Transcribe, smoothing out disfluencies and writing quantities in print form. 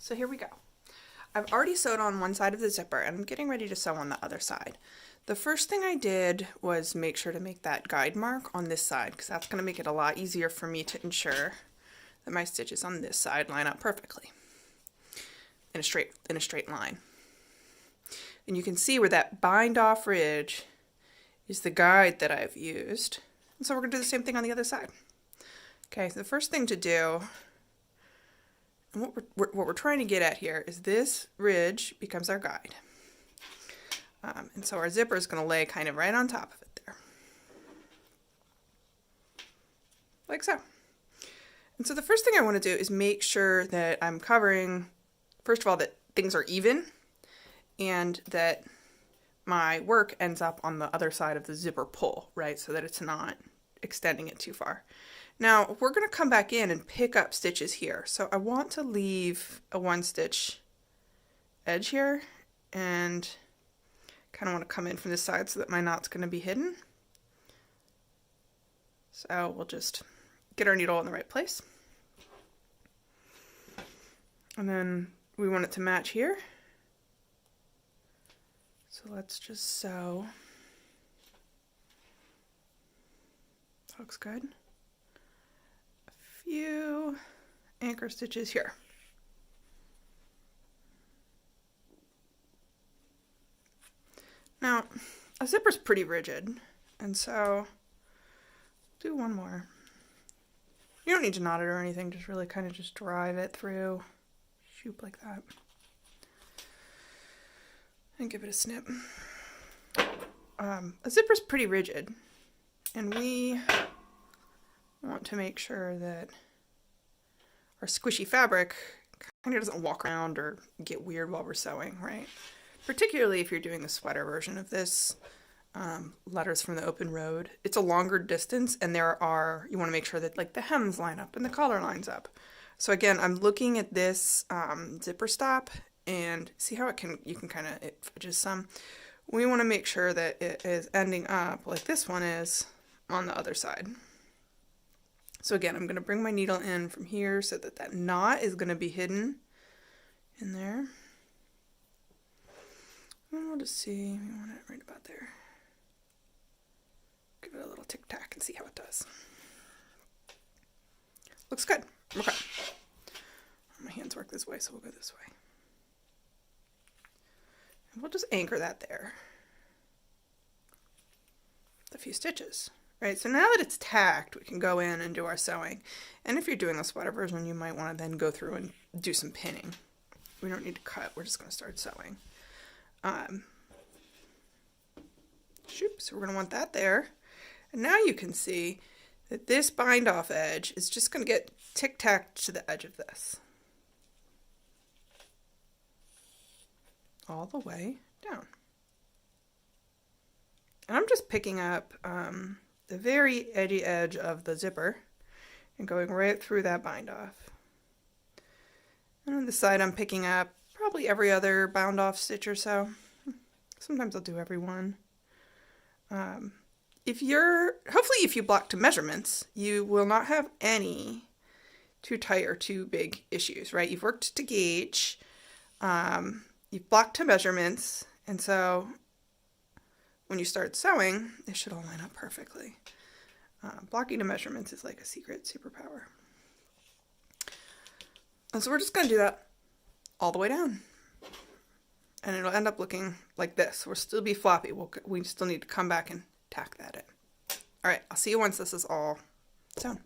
So here we go. I've already sewed on one side of the zipper and I'm getting ready to sew on the other side. The first thing I did was make sure to make that guide mark on this side because that's going to make it a lot easier for me to ensure that my stitches on this side line up perfectly in a straight line. And you can see where that bind off ridge is the guide that I've used. And so we're going to do the same thing on the other side. Okay, so the first thing to do, and what we're trying to get at here is this ridge becomes our guide. And so our zipper is going to lay kind of right on top of it there. Like so. And so the first thing I want to do is make sure that I'm covering, first of all, that things are even and that my work ends up on the other side of the zipper pull, right? So that it's not extending it too far. Now we're going to come back in and pick up stitches here. So I want to leave a 1-stitch edge here and kind of want to come in from this side so that my knot's going to be hidden. So we'll just get our needle in the right place. And then we want it to match here. So let's just sew. Looks good. A few anchor stitches here. Now, a zipper's pretty rigid, and so do one more. You don't need to knot it or anything, just really kind of just drive it through, shoop like that, and give it a snip. A zipper's pretty rigid, and we want to make sure that our squishy fabric kind of doesn't walk around or get weird while we're sewing, right? Particularly if you're doing the sweater version of this, Letters from the Open Road. It's a longer distance, and you want to make sure that like the hems line up and the collar lines up. So again, I'm looking at this zipper stop and see how you can kind of, it fudges some. We want to make sure that it is ending up like this one is on the other side. So again, I'm going to bring my needle in from here so that that knot is going to be hidden in there. And we'll just see, we want it right about there. Give it a little tic-tac and see how it does. Looks good. Okay. My hands work this way, so we'll go this way. And we'll just anchor that there. With a few stitches. Right, so now that it's tacked, we can go in and do our sewing. And if you're doing the sweater version, you might want to then go through and do some pinning. We don't need to cut, we're just going to start sewing. So we're going to want that there. And now you can see that this bind off edge is just going to get tic-tacked to the edge of this. All the way down. And I'm just picking up the very edgy edge of the zipper and going right through that bind off. And on the side I'm picking up probably every other bound off stitch or so. Sometimes I'll do every one. Hopefully if you block to measurements, you will not have any too tight or too big issues, right? You've worked to gauge, you've blocked to measurements, and so when you start sewing, it should all line up perfectly. Blocking to measurements is like a secret superpower. And so we're just going to do that all the way down. And it'll end up looking like this. We'll still be floppy. We still need to come back and tack that in. All right, I'll see you once this is all sewn.